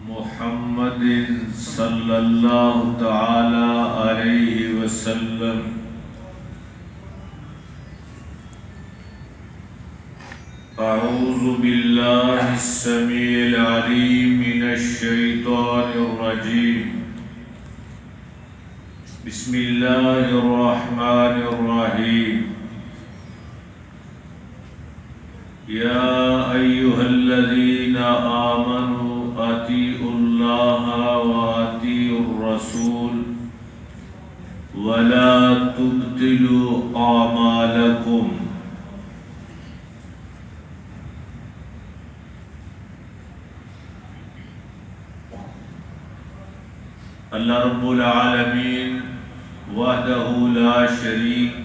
محمد صلی اللہ تعالی علیہ وسلم اعوذ باللہ السمیع العلیم من الشیطان الرجیم بسم اللہ الرحمن الرحیم یا ایھا الذین آمنوا اطیعوا اللہ واطیعوا الرسول ولا تبطلوا اعمالکم۔ اللہ رب العالمین وحدہ لا شریک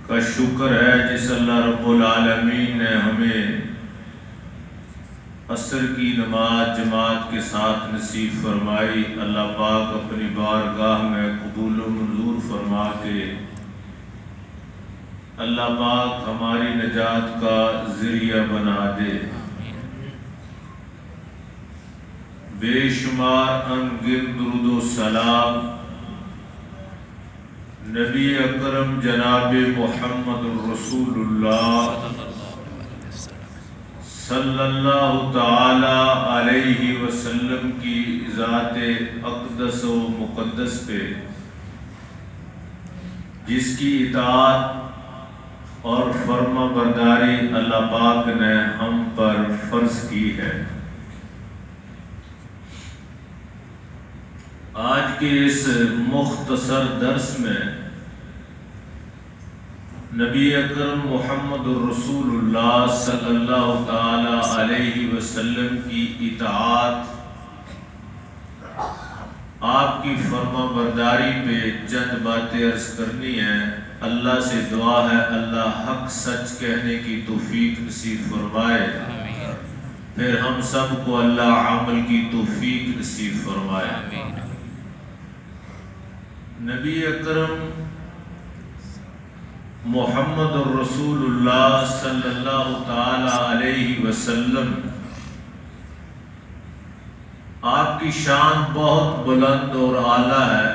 کا شکر ہے جس اللہ رب العالمین نے ہمیں عصر کی نماز جماعت کے ساتھ نصیب فرمائی۔ اللہ پاک اپنی بارگاہ میں قبول و منظور فرما کے اللہ پاک ہماری نجات کا ذریعہ بنا دے۔ بے شمار انگن درود و سلام نبی اکرم جناب محمد الرسول اللہ صلی اللہ تعالی علیہ وسلم کی ذات اقدس و مقدس پہ، جس کی اطاعت اور فرما برداری اللہ پاک نے ہم پر فرض کی ہے۔ آج کے اس مختصر درس میں نبی اکرم محمد الرسول اللہ صلی اللہ تعالی علیہ وسلم کی اطاعت، آپ کی فرما برداری پہ چند باتیں عرض کرنی ہیں۔ اللہ سے دعا ہے اللہ حق سچ کہنے کی توفیق نصیب فرمائے، پھر ہم سب کو اللہ عمل کی توفیق نصیب فرمائے۔ نبی اکرم محمد الرسول اللہ صلی اللہ تعالی علیہ وسلم، آپ کی شان بہت بلند اور اعلیٰ ہے۔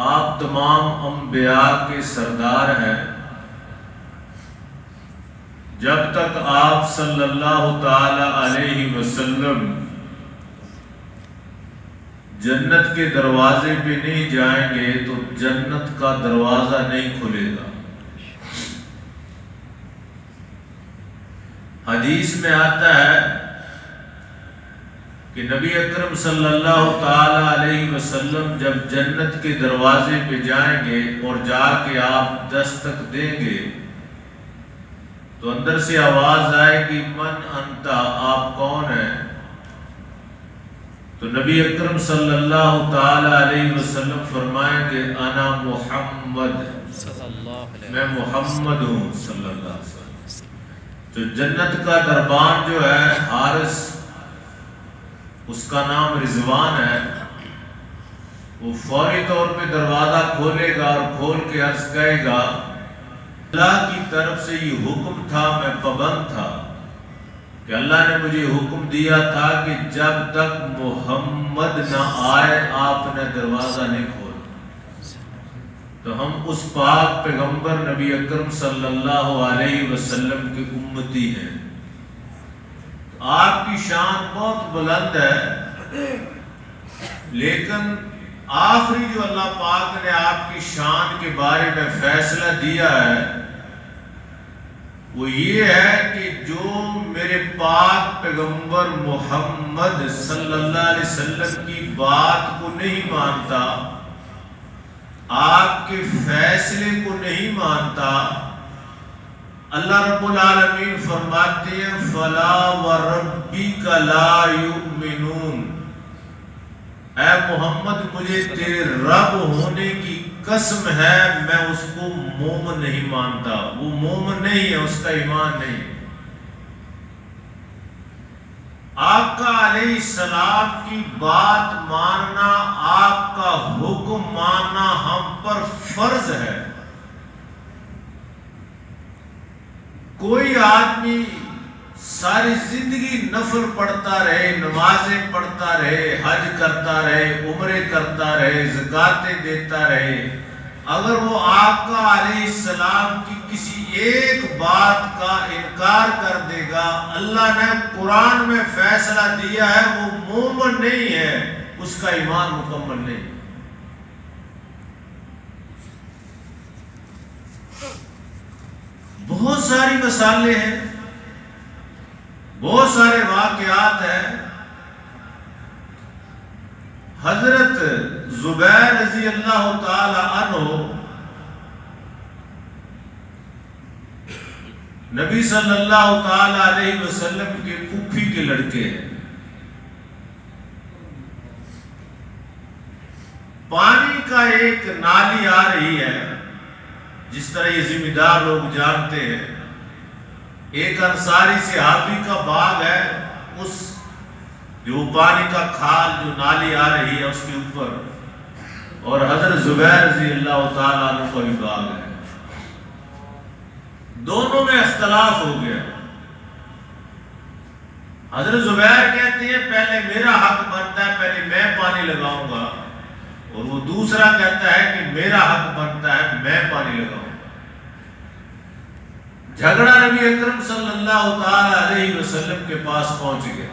آپ تمام انبیاء کے سردار ہیں۔ جب تک آپ صلی اللہ تعالی علیہ وسلم جنت کے دروازے پہ نہیں جائیں گے تو جنت کا دروازہ نہیں کھلے گا۔ حدیث میں آتا ہے کہ نبی اکرم صلی اللہ تعالی علیہ وسلم جب جنت کے دروازے پہ جائیں گے اور جا کے آپ دستک دیں گے تو اندر سے آواز آئے گی من انتا، آپ کون ہیں؟ تو نبی اکرم صلی اللہ تعالی علیہ وسلم فرمائیں گے انا محمد، میں محمد ہوں صلی اللہ علیہ وسلم۔ تو جنت کا دربان جو ہے حارس، اس کا نام رضوان ہے، وہ فوری طور پہ دروازہ کھولے گا اور کھول کے عرض کہے گا اللہ کی طرف سے یہ حکم تھا، میں پابند تھا کہ اللہ نے مجھے حکم دیا تھا کہ جب تک محمد نہ آئے آپ نے دروازہ نہیں کھولا۔ تو ہم اس پاک پیغمبر نبی اکرم صلی اللہ علیہ وسلم کے امتی ہیں۔ آپ کی شان بہت بلند ہے، لیکن آخری جو اللہ پاک نے آپ کی شان کے بارے میں فیصلہ دیا ہے وہ یہ ہے کہ جو میرے پاک پیغمبر محمد صلی اللہ علیہ وسلم کی بات کو نہیں مانتا، آپ کے فیصلے کو نہیں مانتا، اللہ رب العالمین فرماتے ہیں فَلَا وَرَبِّكَ لَا يُؤْمِنُونَ، اے محمد مجھے تیرے رب ہونے کی قسم ہے میں اس کو مومن نہیں مانتا۔ وہ مومن نہیں ہے، اس کا ایمان نہیں۔ آقا علیہ السلام کی بات ماننا، آپ کا حکم ماننا ہم پر فرض ہے۔ کوئی آدمی ساری زندگی نفل پڑھتا رہے، نمازیں پڑھتا رہے، حج کرتا رہے، عمرے کرتا رہے، زکاتیں دیتا رہے، اگر وہ آقا علیہ السلام کی کسی ایک بات کا انکار کر دے گا، اللہ نے قرآن میں فیصلہ دیا ہے وہ مومن نہیں ہے، اس کا ایمان مکمل نہیں۔ بہت ساری مثالیں ہیں، بہت سارے واقعات ہیں۔ حضرت زبیر رضی اللہ تعالی عنہ نبی صلی اللہ تعالی علیہ وسلم کے پھوپھی کے لڑکے ہیں۔ پانی کا ایک نالی آ رہی ہے، جس طرح یہ ذمہ دار لوگ جانتے ہیں، ایک انصاری صحابی کا باغ ہے، اس جو پانی کا کھال جو نالی آ رہی ہے اس کے اوپر، اور حضرت زبیر رضی اللہ تعالیٰ عنہ کا بھی باغ ہے، دونوں میں اختلاف ہو گیا۔ حضرت زبیر کہتے ہیں پہلے میرا حق بنتا ہے، پہلے میں پانی لگاؤں گا، اور وہ دوسرا کہتا ہے کہ میرا حق بنتا ہے، میں پانی لگاؤں گا۔ جھگڑا نبی اکرم صلی اللہ تعالی علیہ وسلم کے پاس پہنچ گیا۔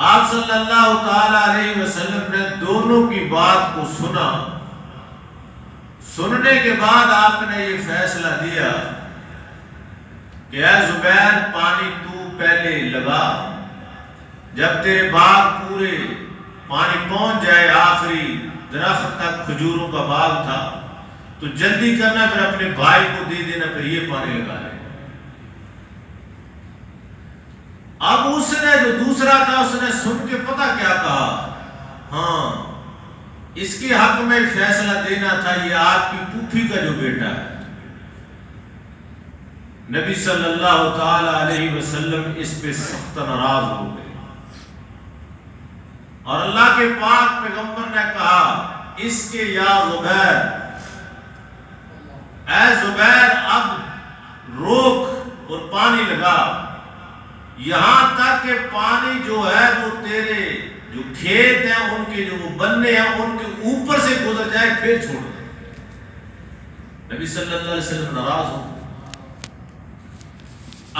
آپ صلی اللہ تعالی علیہ وسلم نے دونوں کی بات کو سنا، سننے کے بعد آپ نے یہ فیصلہ دیا کہ اے زبیر پانی تو پہلے لگا، جب تیرے باغ پورے پانی پہنچ جائے آخری درخت تک، کھجوروں کا باغ تھا، تو جلدی کرنا، پھر اپنے بھائی کو دے دینا، پھر یہ پانی لگا لے۔ اب اس نے جو دوسرا تھا اس نے سن کے پتہ کیا کہا، ہاں اس کے حق میں فیصلہ دینا تھا، یہ آپ کی پھوپھی کا جو بیٹا ہے۔ نبی صلی اللہ تعالی علیہ وسلم اس پہ سخت ناراض ہو گئے، اور اللہ کے پاک پیغمبر نے کہا اس کے یا زبیر، اے زبیر اب روک اور پانی لگا، یہاں تک کہ پانی جو ہے وہ تیرے جو کھیت ہیں ان کے جو وہ بننے ہیں ان کے اوپر سے گزر جائے، پھر چھوڑ دے۔ نبی صلی اللہ علیہ وسلم ناراض ہو۔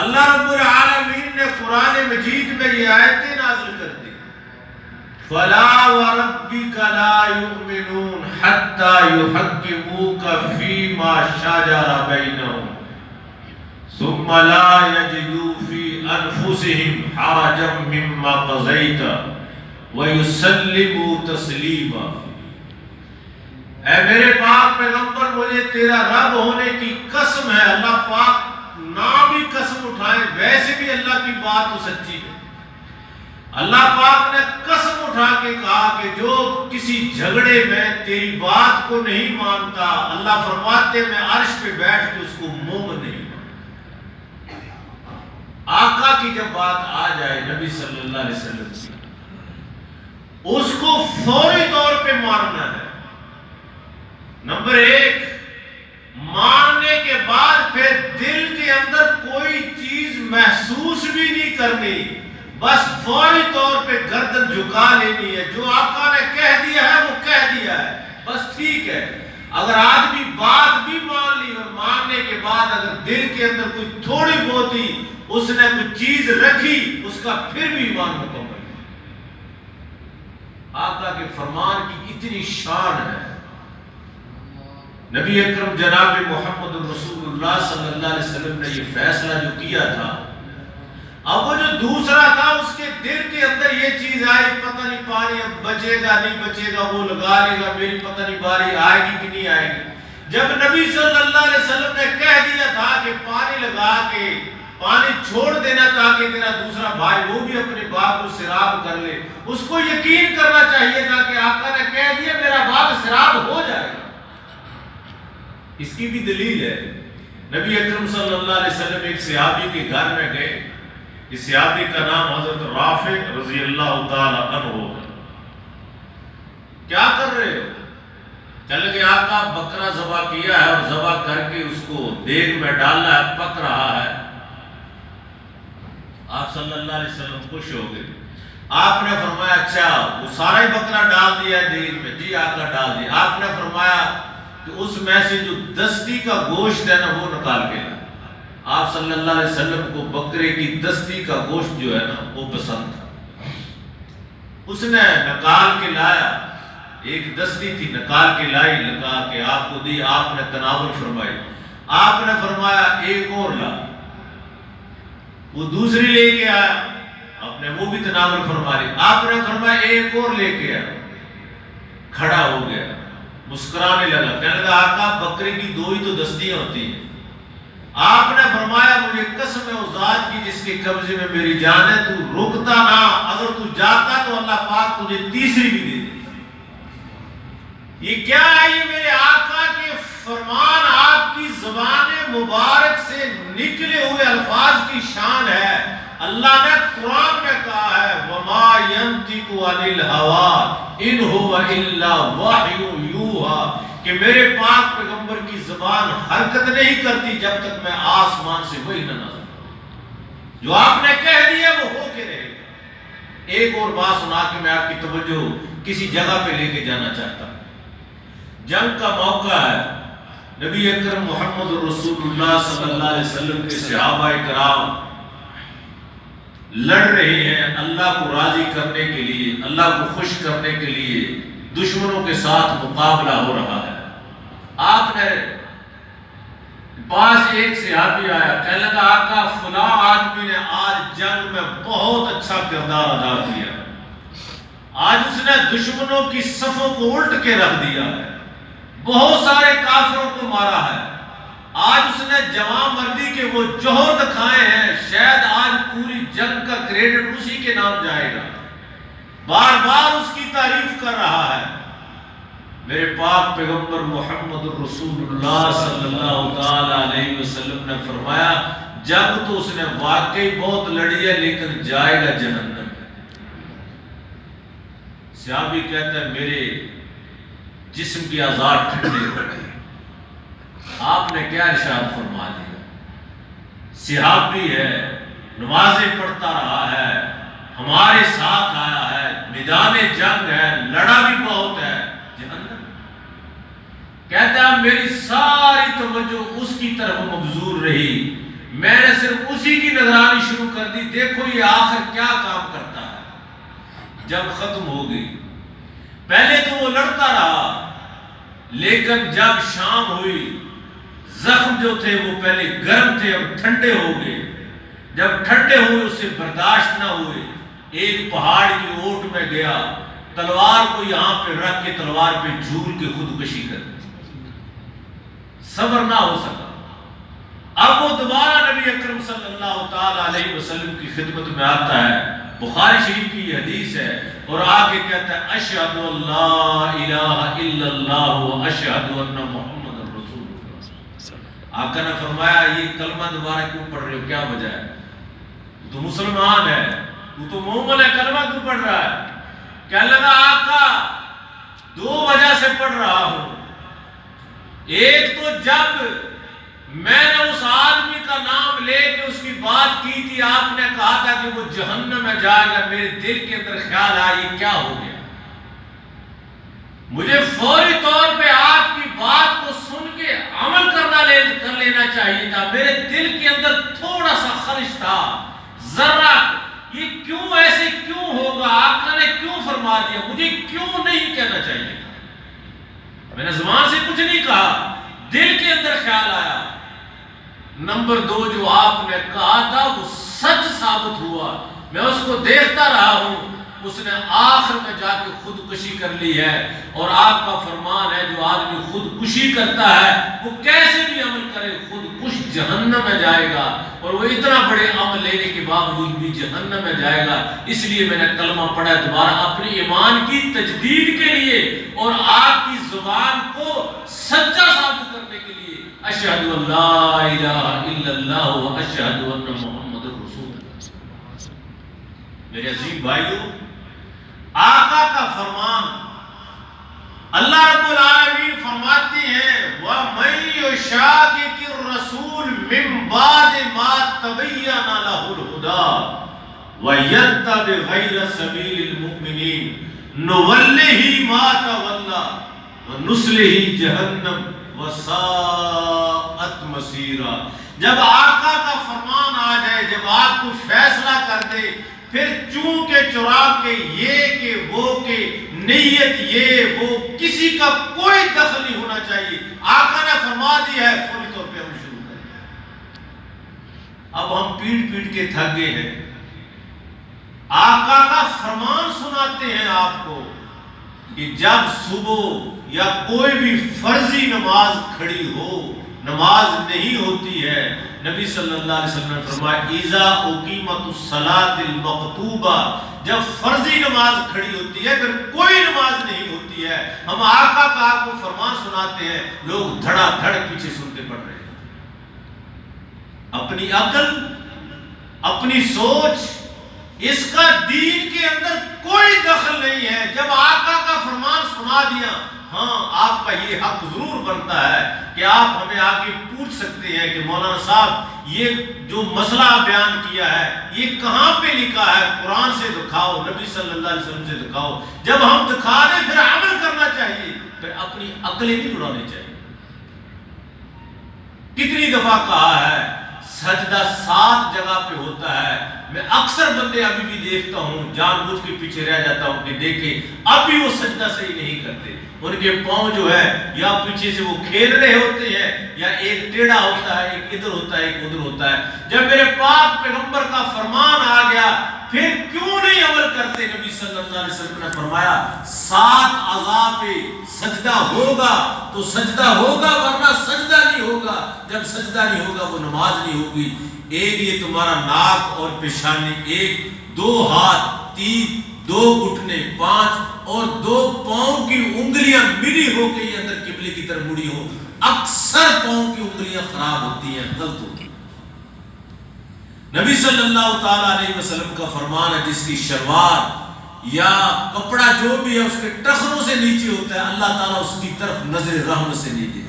اللہ رب العالمین نے قرآن مجید میں یہ آیتیں نازل کر دی، فَلَا وَرَبِّكَ لَا يُؤْمِنُونَ حَتَّى يُحَكِّمُوكَ فِي مَا شَجَرَ بَيْنَهُمْ ثُمَّ لَا يَجِدُوا فِي أَنفُسِهِمْ حَرَجًا مِّمَّا قَضَيْتَ وَيُسَلِّمُوا تَسْلِيمًا۔ اے میرے پاک پیغمبر، مجھے تیرا رب ہونے کی قسم ہے، اللہ پاک نہ بھی قسم اٹھائے، ویسے بھی اللہ کی بات تو سچی ہے۔ اللہ پاک نے قسم اٹھا کے کہا کہ جو کسی جھگڑے میں تیری بات کو نہیں مانتا، اللہ فرماتے میں عرش پہ بیٹھ کے اس کو مومن نہیں مانتا۔ آقا کی جب بات آ جائے نبی صلی اللہ علیہ وسلم کی، اس کو فوری طور پہ ماننا ہے۔ نمبر ایک، ماننے کے بعد پھر دل کے اندر کوئی چیز محسوس بھی نہیں کرنی، بس فوری طور پہ گردن جھکا لینی ہے، جو آقا نے کہہ دیا ہے وہ کہہ دیا ہے، بس ٹھیک ہے۔ اگر آدمی بات بھی مان لی اور ماننے کے بعد اگر دل کے اندر کوئی تھوڑی بہت ہی اس نے کوئی چیز رکھی، اس کا پھر بھی ایمان مکمل ہے۔ آقا کے فرمان کی اتنی شان ہے۔ نبی اکرم جناب محمد رسول اللہ صلی اللہ علیہ وسلم نے یہ فیصلہ جو کیا تھا، اب وہ جو دوسرا تھا اس کے دل کے اندر یہ چیز آئی، پتہ نہیں پانی اب بچے گا نہیں بچے گا، وہ لگا لے گا، میری پتہ نہیں باری آئے گی کہ نہیں آئے گی۔ جب نبی صلی اللہ علیہ وسلم نے کہہ دیا تھا کہ پانی لگا کے پانی چھوڑ دینا تاکہ تیرا دوسرا بھائی وہ بھی اپنے باغ کو سیراب کر لے، اس کو یقین کرنا چاہیے تھا کہ آقا نے کہہ دیا میرا باغ سیراب ہو جائے گا۔ اس کی بھی دلیل ہے، نبی اکرم صلی اللہ علیہ وسلم ایک صحابی کے گھر میں گئے، اس صحابی کا نام حضرت رافع رضی اللہ تعالی عنہ۔ کیا کر رہے ہو؟ چل کے آقا بکرا ذبح کیا ہے اور ذبح کر کے اس کو دیگ میں ڈالا ہے، پک رہا ہے۔ آپ صلی اللہ علیہ وسلم خوش ہو گئے. آپ نے فرمایا اچھا وہ سارا ہی بکرا ڈال دیا دیر میں؟ جی آقا ڈال دیا. آپ نے فرمایا کہ اس میں سے جو دستی کا گوشت ہے نا وہ نکال کے لا. آپ صلی اللہ علیہ وسلم کو بکرے کی دستی کا گوشت جو ہے نا وہ پسند تھا. اس نے نکال کے لایا، ایک دستی تھی، نکال کے لائی، لگا کے آپ کو دی. آپ نے تناول فرمائی. آپ نے فرمایا ایک اور لا. وہ دوسری لے کے آیا، آپ نے وہ بھی تناول فرما لی. آپ نے فرمایا ایک اور لے کے آیا. کھڑا ہو گیا، مسکرانے لگا، کہنے لگا آقا بکرے کی دو ہی تو دستیاں ہوتی ہیں. آپ نے فرمایا مجھے قسم ہے اس ذات کی جس کے قبضے میں میری جان ہے، تو رکتا نہ، اگر تو جاتا تو اللہ پاک تجھے تیسری بھی دے دے. یہ کیا ہے؟ یہ میرے آقا کے فرمان، آپ کی زبان مبارک سے نکلے ہوئے الفاظ کی شان ہے. اللہ نے قرآن میں کہا ہے وَمَا يَنْطِقُ عَنِ الْهَوَىٰ إِنْ هُوَ إِلَّا وَحْيٌ يُوحَىٰ کہ میرے پاک پیغمبر کی زبان حرکت نہیں کرتی جب تک میں آسمان سے وہی نہ نازل کروں. جو آپ نے کہہ دیا وہ ہو کے رہے گا. ایک اور بات سنا کے میں آپ کی توجہ کسی جگہ پہ لے کے جانا چاہتا ہوں. جنگ کا موقع ہے، نبی اکرم محمد رسول اللہ صلی اللہ علیہ وسلم کے صحابہ کرام لڑ رہے ہیں اللہ کو راضی کرنے کے لیے، اللہ کو خوش کرنے کے لیے. دشمنوں کے ساتھ مقابلہ ہو رہا ہے. آپ نے پاس ایک صحابی آیا، کہنے لگا آقا فلاں آدمی نے آج جنگ میں بہت اچھا کردار ادا کیا، آج اس نے دشمنوں کی صفوں کو الٹ کے رکھ دیا ہے، بہت سارے کافروں کو مارا ہے، آج اس نے جوان مردی کے وہ جوہر دکھائے ہیں، شاید آج پوری جنگ کا کریڈٹ اسی کے نام جائے گا. بار بار اس کی تعریف کر رہا ہے. میرے پاک پیغمبر محمد رسول اللہ صلی اللہ تعالی علیہ وسلم نے فرمایا جنگ تو اس نے واقعی بہت لڑی ہے لیکن جائے گا جہنم میں. صحابی کہتا ہے میرے جسم کی اعضاء ٹھنڈے ہو گئے. آپ نے کیا ارشاد فرما دیا؟ صحابی ہے، نمازیں پڑھتا رہا ہے، ہمارے ساتھ آیا ہے، میدان جنگ ہے، لڑا بھی بہت ہے، جہنم. کہتا ہے میری ساری توجہ اس کی طرف مبذول رہی، میں نے صرف اسی کی نگرانی شروع کر دی، دیکھو یہ آخر کیا کام کرتا ہے. جب ختم ہو گئی، پہلے تو وہ لڑتا رہا لیکن جب شام ہوئی زخم جو تھے وہ پہلے گرم تھے اب ٹھنڈے ہو گئے. جب ٹھنڈے ہوئے اسے برداشت نہ ہوئے، ایک پہاڑ کی اوٹ میں گیا، تلوار کو یہاں پہ رکھ کے تلوار پہ جھول کے خودکشی کر دی. صبر نہ ہو سکا. اب وہ دوبارہ نبی اکرم صلی اللہ تعالی علیہ وسلم کی خدمت میں آتا ہے. بخاری شریف کی یہ حدیث ہے اور آگے کہتا ہے اشہد اللہ الہ الا اللہ و اشہد ان محمد رسول اللہ. آقا نے فرمایا یہ کلمہ دوبارہ کیوں پڑھ رہے ہو، کیا وجہ ہے؟ تو مسلمان ہے، تو مومن ہے، کلمہ کیوں پڑھ رہا ہے؟ کہنے لگا آقا دو وجہ سے پڑھ رہا ہوں. ایک تو جب میں نے اس آدمی کا نام لے کے اس کی بات کی تھی، آپ نے کہا تھا کہ وہ جہنم میں جائے گا، میرے دل کے اندر خیال آیا یہ کیا ہو گیا. مجھے فوری طور پہ آپ کی بات کو سن کے عمل کر لینا چاہیے تھا. میرے دل کے اندر تھوڑا سا خلش تھا، ذرا یہ کیوں ایسے کیوں ہوگا، آقا نے کیوں فرما دیا، مجھے کیوں نہیں کہنا چاہیے تھا. میں نے زبان سے کچھ نہیں کہا، دل کے اندر خیال آیا. نمبر دو جو آپ نے کہا تھا وہ سچ ثابت ہوا. میں اس کو دیکھتا رہا ہوں، اس نے آخر میں جا کے خودکشی کر لی ہے. اور آپ کا فرمان ہے جو آدمی خودکشی کرتا ہے وہ کیسے بھی عمل کرے خودکش جہنم میں جائے گا، اور وہ اتنا بڑے عمل لینے کے باوجود بھی جہنم میں جائے گا. اس لیے میں نے کلمہ پڑھا دوبارہ اپنی ایمان کی تجدید کے لیے اور آپ کی زبان کو سچا ثابت کرنے کے لیے. اشہد ان لا الہ الا اللہ و اشہد ان محمد رسول اللہ. میرے عزیز بھائیو، آقا کا فرمان، اللہ رب العالمین فرماتے ہیں وَمَن يُشَاقِقِ الرَّسُولَ من بعد ما تبین له الهدى وَيَتَّبِعْ غَيْرَ سَبِيلِ الْمُؤْمِنِينَ نُوَلِّهِ مَا تَوَلَّى وَنُصْلِهِ جَهَنَّمَ وَسَاءَتْ مَصِيرًا۔ جب آقا کا فرمان آ جائے، جب آپ کو فیصلہ کر دے، پھر چونکہ چراغ کے یہ کہ وہ کہ نیت یہ وہ کسی کا کوئی دخل نہیں ہونا چاہیے۔ آقا نے فرما دیا ہے، فوری طور پہ ہم شروع کریں۔ اب ہم پیٹ پیٹ کے تھک گئے ہیں، آقا کا فرمان سناتے ہیں آپ کو کہ جب صبح یا کوئی بھی فرضی نماز کھڑی ہو، نماز نہیں ہوتی ہے، نبی صلی اللہ علیہ وسلم نے فرمایا اذا اقیمت الصلاۃ المکتوبہ، جب فرضی نماز کھڑی ہوتی ہے، پھر کوئی نماز نہیں ہوتی ہے، ہم آقا کا آپ کو فرمان سناتے ہیں، لوگ دھڑا دھڑ پیچھے سنتے پڑ رہے ہیں۔ اپنی عقل، اپنی سوچ، اس کا دین کے اندر کوئی دخل نہیں ہے۔ جب آقا کا فرمان سنا دیا، ہاں آپ کا یہ حق ضرور بنتا ہے کہ آپ ہمیں آ کے پوچھ سکتے ہیں کہ مولانا صاحب یہ جو مسئلہ بیان کیا ہے یہ کہاں پہ لکھا ہے، قرآن سے دکھاؤ، نبی صلی اللہ علیہ وسلم سے دکھاؤ۔ جب ہم دکھا دیں پھر عمل کرنا چاہیے، پھر اپنی عقلیں نہیں اڑانی چاہیے۔ کتنی دفعہ کہا ہے سجدہ 7 جگہ پہ ہوتا ہے، میں اکثر بندے ابھی بھی دیکھتا ہوں، جان بوجھ کے پیچھے رہ جاتا ہوں کہ دیکھیں اب بھی وہ سجدہ صحیح نہیں کرتے، ان کے پاؤں جو ہے یا پیچھے سے وہ کھیل رہے ہوتے ہیں، یا ایک ٹیڑھا ہوتا ہے، ایک ادھر ہوتا ہے، ایک ادھر ہوتا ہے۔ جب میرے پاک پیغمبر کا فرمان آ گیا پھر کیوں نہیں عمل کرتے؟ نبی صلی اللہ علیہ وسلم نے فرمایا 7 اعضاء پہ سجدہ ہوگا تو سجدہ ہوگا، ورنہ سجدہ نہیں ہوگا۔ جب سجدہ نہیں ہوگا وہ نماز نہیں ہوگی۔ ایک یہ تمہارا ناک اور پیشانی، ایک 2 ہاتھ، 3 2 گھٹنے، 5 اور 2 پاؤں کی انگلیاں ملی ہو کے یہ اندر قبلے کی طرف مڑی ہو۔ اکثر پاؤں کی انگلیاں خراب ہوتی ہیں، غلط ہوتی ہیں۔ نبی صلی اللہ تعالی علیہ وسلم کا فرمان ہے جس کی شلوار یا کپڑا جو بھی ہے اس کے ٹخنوں سے نیچے ہوتا ہے، اللہ تعالیٰ اس کی طرف نظر رحمت سے نہیں دیتا۔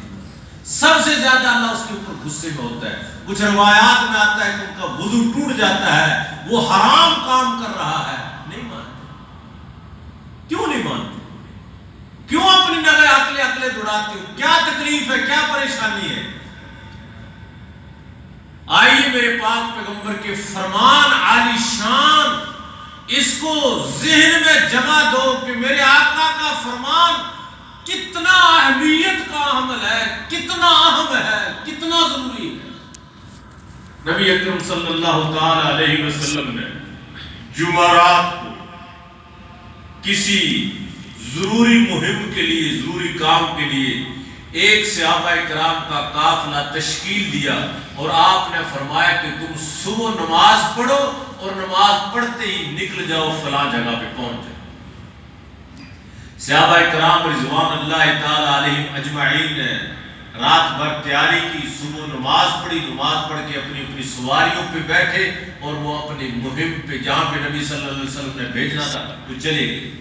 سب سے زیادہ اللہ اس کے اوپر غصے میں ہوتا ہے۔ کچھ روایات میں آتا ہے کہ ان کا وضو ٹوٹ جاتا ہے، وہ حرام کام کر رہا ہے، نہیں مانتے۔ کیوں نہیں مانتے؟ کیوں اپنی نگہ عقلیں دوڑاتے ہو؟ کیا تکلیف ہے، کیا پریشانی ہے؟ آئیے میرے پاک پیغمبر کے فرمان عالی شان، اس کو ذہن میں جگہ دو کہ میرے آقا کا فرمان کتنا اہمیت کا عمل ہے، کتنا اہم ہے، کتنا ضروری ہے۔ نبی اکرم صلی اللہ تعالی علیہ وسلم نے جمعرات کو کسی ضروری مہم کے لیے، ضروری کام کے لیے ایک صحابہ کرام کا قافلہ تشکیل دیا اور آپ نے فرمایا کہ تم صبح نماز پڑھو اور نماز پڑھتے ہی نکل جاؤ، فلاں جگہ پہ پہنچ جاؤ۔ صحابہ کرام رضوان اللہ تعالی علیہم اجمعین نے رات بھر تیاری کی، صبح نماز پڑھی، نماز پڑھ کے اپنی اپنی سواریوں پہ بیٹھے اور وہ اپنی مہم پہ جہاں پہ نبی صلی اللہ علیہ وسلم نے بھیجنا تھا وہ چلے گئے۔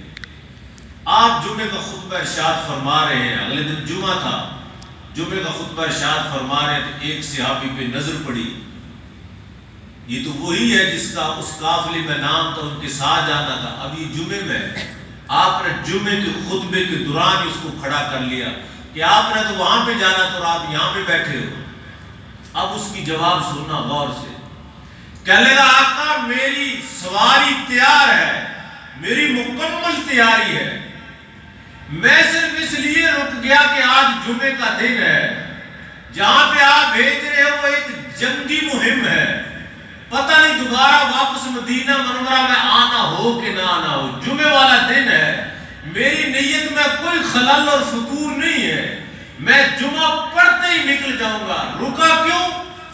آپ جمعے کا خطبہ ارشاد فرما رہے ہیں، اگلے دن جمعہ تھا، جمعے کا خطبہ ارشاد فرما رہے ہیں تو ایک صحابی پہ نظر پڑی، یہ تو وہی ہے جس کا اس قافلے میں نام تھا، ان کے ساتھ جانا تھا۔ اب یہ جمعے میں آپ نے جمعے کے خطبے کے دوران اس کو کھڑا کر لیا کہ آپ نے تو وہاں پہ جانا تھا اور آپ یہاں پہ بیٹھے ہو۔ اب اس کی جواب سننا غور سے، کہنے لگا آقا میری سواری تیار ہے، میری مکمل تیاری ہے، میں صرف اس لیے رک گیا کہ آج جمعے کا دن ہے، جہاں پہ آپ بھیج رہے ہو وہ ایک جنگی مہم ہے، پتہ نہیں دوبارہ واپس مدینہ منورہ میں آنا ہو کہ نہ آنا ہو، جمعے والا دن ہے، میری نیت میں کوئی خلل اور فتور نہیں ہے، میں جمعہ پڑھتے ہی نکل جاؤں گا۔ رکا کیوں؟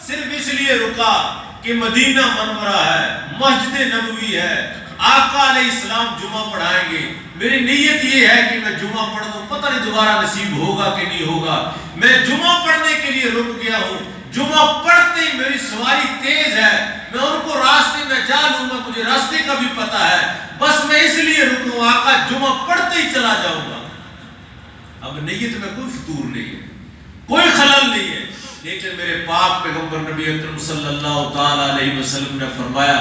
صرف اس لیے رکا کہ مدینہ منورہ ہے، مسجد نبوی ہے، آقا علیہ السلام جمعہ پڑھائیں گے، میری نیت یہ ہے کہ میں جمعہ پڑھ دوں، پتہ نہیں دوبارہ نصیب ہوگا کہ نہیں ہوگا، میں جمعہ پڑھنے کے لیے رک گیا ہوں، جمعہ پڑھتے ہی میری سواری تیز ہے، میں ان کو راستے میں جا لوں گا، مجھے راستے کا بھی پتہ ہے، بس میں اس لیے رکوں، آقا جمعہ پڑھتے ہی چلا جاؤں گا۔ اب نیت میں کوئی فتور نہیں ہے، کوئی خلل نہیں ہے، لیکن میرے پاک پیغمبر نبی اکرم صلی اللہ تعالی علیہ وسلم نے فرمایا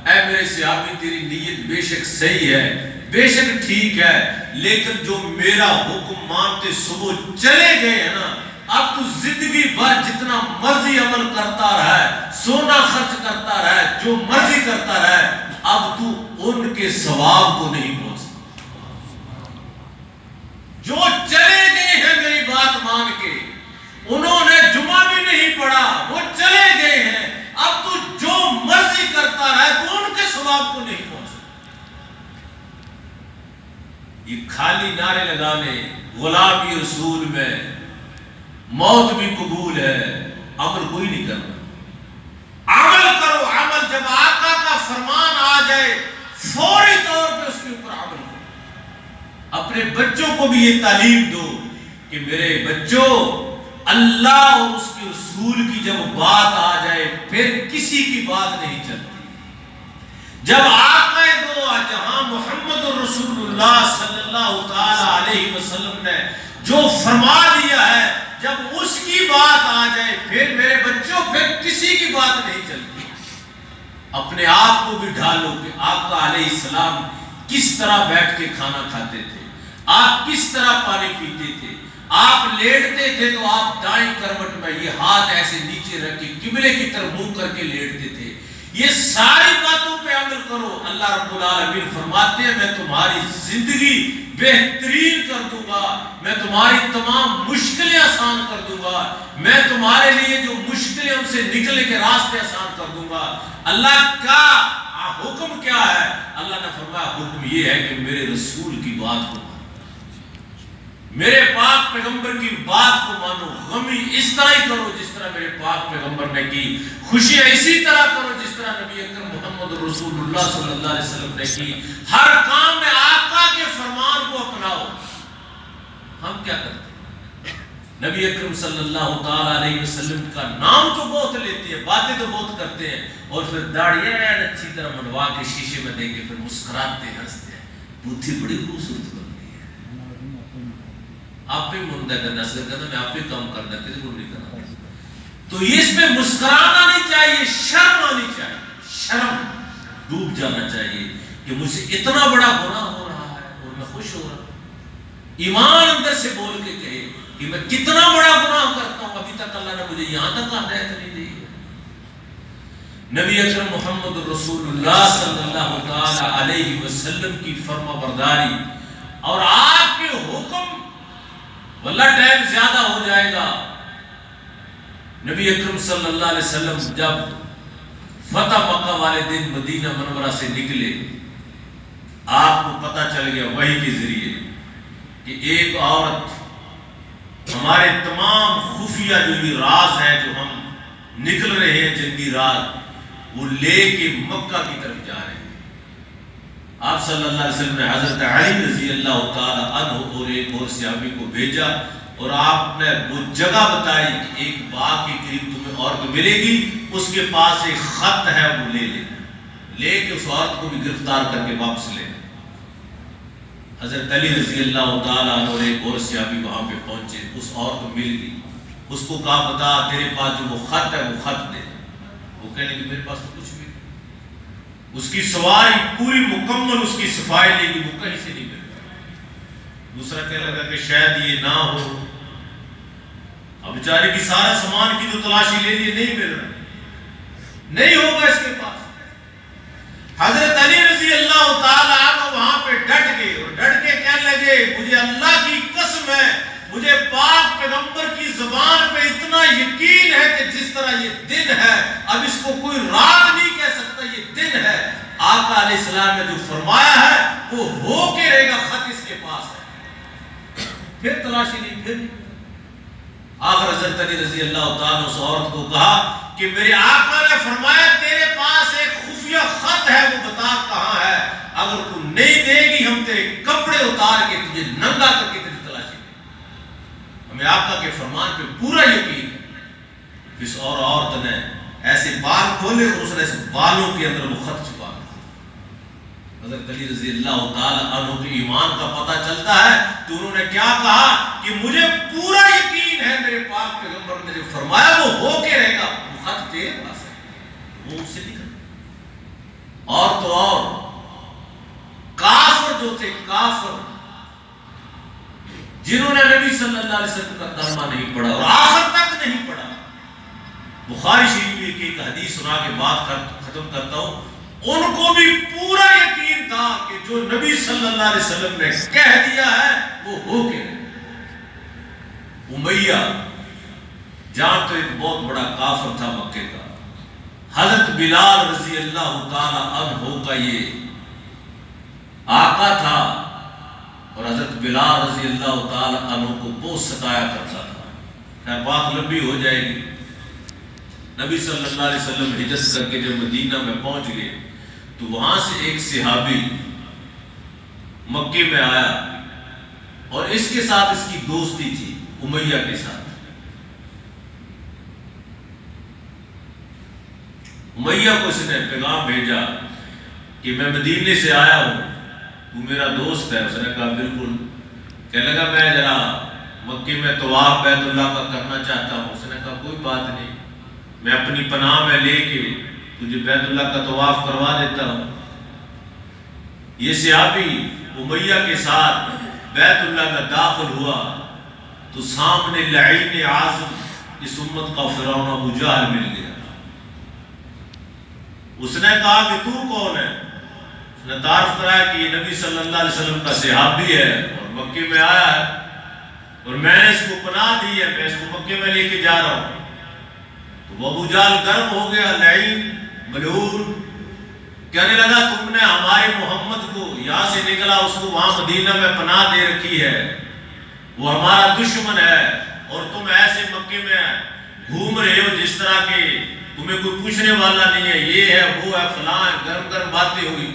اے میرے صحابی تیری نیت بے شک صحیح ہے، بے شک ٹھیک ہے، لیکن جو میرا حکم مانتے صبح چلے گئے ہیں نا، اب تو زندگی بھر جتنا مرضی عمل کرتا رہا ہے، سونا خرچ کرتا رہا ہے، جو مرضی کرتا رہا ہے، اب تو ان کے ثواب کو نہیں پہنچ سکتا۔ جو چلے گئے ہیں میری بات مان کے، انہوں نے جمعہ بھی نہیں پڑھا، وہ چلے گئے ہیں، اب تو جو مرضی کرتا رہا ہے تو ان کے ثواب کو نہیں پہنچ سکتا۔ یہ خالی نعرے لگانے، غلامی رسول میں موت بھی قبول ہے، عمل کوئی نہیں کرنا۔ عمل کرو، عمل جب آقا کا فرمان آ جائے فوری طور پہ اس کے اوپر عمل کرو۔ اپنے بچوں کو بھی یہ تعلیم دو کہ میرے بچوں، اللہ اور اس کے رسول کی جب بات آ جائے پھر کسی کی بات نہیں چلتی۔ جب آقا دو جہاں محمد رسول اللہ صلی اللہ تعالی علیہ وسلم نے جو فرما دیا ہے، جب اس کی بات آ جائے پھر میرے بچوں پھر کسی کی بات نہیں چلتی۔ اپنے آپ کو بھی ڈھالو کہ آقا علیہ السلام کس طرح بیٹھ کے کھانا کھاتے تھے، آپ کس طرح پانی پیتے تھے، آپ لیٹتے تھے تو آپ دائیں کروٹ میں یہ ہاتھ ایسے نیچے رکھ کے قبلے کی طرف منہ کر کے لیٹتے تھے۔ یہ ساری باتوں پہ عمل کرو۔ اللہ رب العالمین فرماتے ہیں میں تمہاری زندگی بہترین کر دوں گا، میں تمہاری تمام مشکلیں آسان کر دوں گا، میں تمہارے لیے جو مشکلیں ان سے نکلنے کے راستے آسان کر دوں گا۔ اللہ کا حکم کیا ہے؟ اللہ نے فرمایا حکم یہ ہے کہ میرے رسول کی بات کو مانو، میرے پاک پیغمبر کی بات کو مانو۔ غمی اس طرح ہی کرو جس طرح میرے پاک پیغمبر نے کی، خوشیاں اسی طرح کرو جس طرح نبی اکرم محمد رسول اللہ صلی اللہ علیہ وسلم نے کی۔ ہر کام میں آقا کے فرمان کو اپناؤ۔ ہم کیا کرتے ہیں؟ نبی اکرم صلی اللہ تعالی علیہ وسلم کا نام تو بہت لیتے ہیں، باتیں تو بہت کرتے ہیں، اور پھر داڑھی اچھی طرح منڈوا کے شیشے میں دیکھ کے پھر مسکراتے ہنستے ہیں، بوتھی بڑی خوبصورت بنتی ہے۔ آپ ہی منڈا کرنا سکتا کرنا، میں آپ ہی کام کرنا کسی کو نہیں کرنا۔ تو اس میں مسکرانا نہیں چاہیے، شرم آنی چاہیے، شرم ڈوب جانا چاہیے کہ مجھ سے اتنا بڑا گناہ ہو رہا ہے اور میں خوش ہو رہا ہوں۔ ایمان اندر سے بول کے کہے کہ میں کتنا بڑا گناہ کرتا ہوں، ابھی تک اللہ نے مجھے یہاں تک ہدایت نہیں دی۔ نبی اکرم محمد رسول اللہ صلی اللہ تعالی علیہ وسلم کی فرما برداری اور آپ کے حکم، واللہ ٹائم زیادہ ہو جائے گا۔ نبی اکرم صلی اللہ علیہ وسلم جب فتح مکہ والے دن مدینہ منورہ سے نکلے، آپ کو پتہ چل گیا وحی کے ذریعے کہ ایک عورت ہمارے تمام خفیہ جو یہ راز ہے جو ہم نکل رہے ہیں جنگی رات، وہ لے کے مکہ کی طرف جا رہے ہیں۔ آپ صلی اللہ علیہ وسلم نے حضرت علی رضی اللہ تعالی عنہ اور ایک اور صحابی کو بھیجا اور آپ نے وہ جگہ بتائی کہ ایک باغ کے قریب تمہیں عورت ملے گی، اس کے پاس ایک خط ہے، وہ لے لینا، لے کے اس عورت کو بھی گرفتار کر کے واپس لے۔ حضرت علی رضی اللہ تعالیٰ عنہ اور ایک اور صحابی وہاں پہ پہنچے، اس عورت کو مل گئی، اس کو کہا بتا تیرے پاس جو وہ خط ہے وہ خط دے۔ وہ کہنے کہ میرے پاس تو کچھ بھی نہیں۔ اس کی سواری پوری مکمل اس کی صفائی لے گی، وہ کہیں سے نہیں مل رہا۔ دوسرا کہنے لگا کہ شاید یہ نہ ہو، اب بیچارے کی سارا سامان کی تو تلاشی لے لیے، نہیں مل رہا، نہیں ہوگا اس کے پاس۔ حضرت علی رضی اللہ تعالیٰ عنہ وہاں پہ ڈٹ گئے اور ڈٹ کے کہنے لگے مجھے اللہ کی قسم ہے، مجھے پاک پیغمبر کی زبان پہ اتنا یقین ہے کہ جس طرح یہ دن ہے اب اس کو کوئی رات نہیں کہہ سکتا، یہ دن ہے۔ آقا علیہ السلام نے جو فرمایا ہے وہ ہو کے رہے گا، خط اس کے پاس ہے۔ پھر تلاشی لی، پھر آخر حضرت علی رضی اللہ تعالیٰ اس عورت کو کہا کہ میرے آقا نے فرمایا تیرے پاس ایک خفیہ خط ہے، وہ بتا کہاں ہے، اگر تو نہیں دے گی ہم تیرے کپڑے اتار کے تجھے ننگا کر کے تیری تلاشی لیں۔ ہمیں آقا کے فرمان پہ پورا یقین ہے۔ اس اور عورت نے ایسے بال کھولے اور اس نے ایسے بالوں کے اندر وہ خط چھپا دیا۔ حضرت علی رضی اللہ تعالیٰ عنہ کے ایمان کا پتہ چلتا ہے تو انہوں نے کیا کہا کہ مجھے پورا یقین ہے میرے پاک پیغمبر نے جو فرمایا وہ ہو کے رہے گا، وہ خط تیرے پاس ہے، وہ اس سے لکھا۔ اور تو اور کافر جو تھے، کافر جنہوں نے نبی صلی اللہ علیہ وسلم کا ترجمہ نہیں پڑھا اور آخر تک نہیں پڑھا، بخاری شریف میں ایک حدیث سنا کے بات ختم کرتا ہوں، ان کو بھی پورا یقین تھا کہ جو نبی صلی اللہ علیہ وسلم نے کہہ دیا ہے وہ ہو کے رہے۔ امیہ جہاں تو ایک بہت بڑا کافر تھا مکے کا، حضرت بلال رضی اللہ تعالی عنہ کا یہ آقا تھا، اور حضرت بلال رضی اللہ تعالی عنہ کو بہت ستایا کرتا تھا۔ خیر بات لمبی ہو جائے گی۔ نبی صلی اللہ علیہ وسلم ہجرت کر کے جب مدینہ میں پہنچ گئے تو وہاں سے ایک صحابی مکے میں آیا، اور اس کے ساتھ اس کی دوستی تھی امیہ کے ساتھ۔ امیہ کو اس نے پیغام بھیجا کہ میں مدینے سے آیا ہوں، تو میرا دوست ہے۔ اس نے کہا بالکل۔ کہنے لگا میں ذرا مکے میں طواف بیت اللہ کا کرنا چاہتا ہوں۔ اس نے کہا کوئی بات نہیں، میں اپنی پناہ میں لے کے تجھے بیت اللہ کا طواف کروا دیتا ہوں۔ یہ صحابی امیہ کے ساتھ بیت اللہ میں داخل ہوا تو سامنے لعین اعظم اس امت کا فرعون ابو جہل مل گیا۔ اس نے کہا کہ تو کون ہے؟ اس نے تعارف کرایا کہ یہ نبی صلی اللہ علیہ وسلم کا صحابی ہے اور مکے میں آیا ہے، اور میں نے اس کو پناہ دی ہے، میں اس کو مکے میں لے کے جا رہا ہوں۔ تو ابو جہل گرم ہو گیا، لعین ملعون، کہنے لگا تم نے ہمارے محمد کو یہاں سے نکلا، اس کو وہاں مدینہ میں پناہ دے رکھی ہے، وہ ہمارا دشمن ہے، اور تم ایسے مکے میں گھوم رہے ہو جس طرح کے تمہیں کوئی پوچھنے والا نہیں ہے، یہ ہے وہ ہے فلاں ہے۔ گرم گرم باتیں ہوئی۔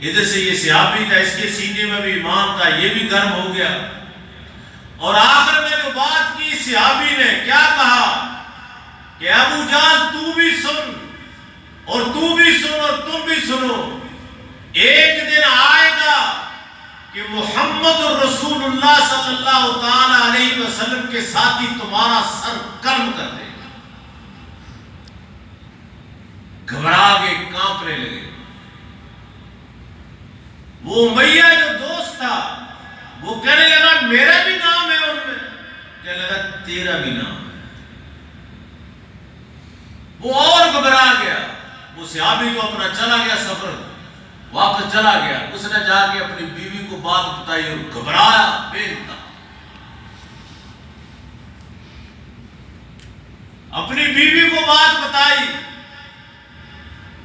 ادھر سے یہ صحابی تھا، اس کے سینے میں بھی ایمان تھا، یہ بھی گرم ہو گیا، اور آخر میں جو بات کی صحابی نے کیا کہا کہ ابو جہل تو بھی سن، اور تو بھی سن، اور تم بھی سنو، ایک دن آئے گا کہ محمد رسول اللہ صلی اللہ تعالی علیہ وسلم کے ساتھی تمہارا سر قلم کر دے گا۔ گھبرا کے کانپنے لگے۔ وہ امیہ جو دوست تھا وہ کہنے لگا میرا بھی نام ہے ان میں، کہنے لگا تیرا بھی نام ہے۔ وہ اور گھبرا گیا۔ وہ صحابی تو اپنا چلا گیا، سفر واپس چلا گیا۔ اس نے جا کے اپنی بیوی کو بات بتائی اور گھبرایا بے انتہا۔ اپنی بیوی کو بات بتائی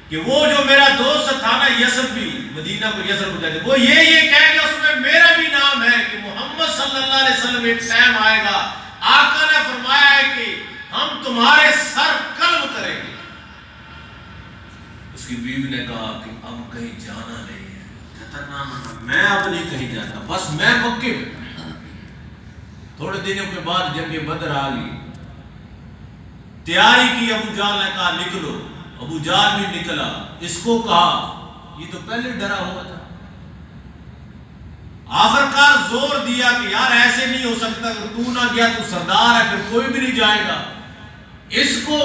کہ وہ جو میرا دوست تھا نا یثربی، مدینہ کو یثرب کہتے، وہ یہ کہہ گیا، اس میں میرا بھی نام ہے کہ محمد صلی اللہ علیہ وسلم ایک ٹائم آئے گا، آقا نے فرمایا ہے کہ ہم تمہارے سر قلم کریں گے۔ اس کی بیوی نے کہا کہ اب کہیں جانا نہیں ہے۔ کہتا نا میں اب نہیں کہیں جاتا، بس میں مکے میں۔ تھوڑے دنوں کے بعد جنگ بدر آ گئی، تیاری کی۔ ابو جہل نے کہا نکلو، ابو جہل بھی نکلا۔ اس کو کہا، یہ تو پہلے ڈرا ہوا تھا، آخرکار زور دیا کہ یار ایسے نہیں ہو سکتا، اگر تو نہ گیا تو سردار ہے، پھر کوئی بھی نہیں جائے گا۔ اس کو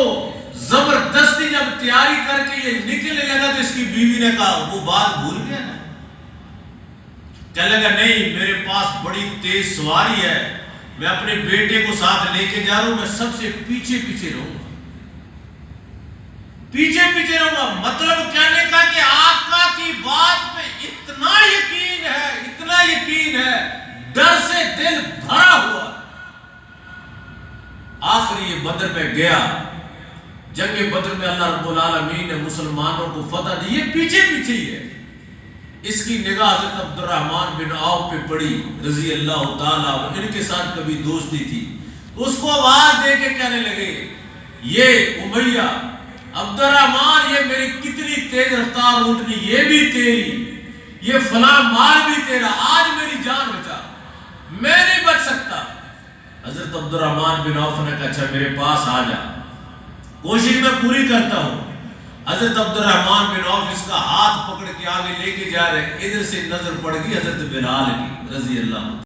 زبردستی جب تیاری کر کے یہ نکلنے لگا تو اس کی بیوی نے کہا وہ بات بھول گیا نا، کہنے لگا نہیں میرے پاس بڑی تیز سواری ہے، میں اپنے بیٹے کو ساتھ لے کے جا رہا ہوں، میں سب سے پیچھے پیچھے رہوں گا، پیچھے پیچھے رہوں گا۔ مطلب کہنے کا کہ آقا کی بات میں اتنا یقین ہے، اتنا یقین ہے، ڈر سے دل بھرا ہوا۔ آخر یہ بدر میں گیا، جنگ بدر میں اللہ رب العالمین نے مسلمانوں کو فتح دی۔ یہ پیچھے پیچھے ہی ہے۔ اس کی نگاہ حضرت عبد الرحمن بن عوف پہ پڑی رضی اللہ تعالیٰ عنہ، ان کے ساتھ کبھی دوستی تھی۔ اس کو آواز دے کے کہنے لگے یہ امیہ، عبد الرحمن یہ میری کتنی تیز رفتار اونٹنی یہ بھی تیری، یہ فلاں مال بھی تیرا، آج میری جان بچا، میں نہیں بچ سکتا۔ حضرت عبد الرحمن بن عوف نے کہا اچھا میرے پاس آ جا، کوشش میں پوری کرتا ہوں۔ حضرت عبد الرحمن بن عوف اس کا ہاتھ پکڑ کے آگے لے کے جا رہے، ادھر سے نظر پڑ گئی حضرت بلال کی رضی اللہ عنہ۔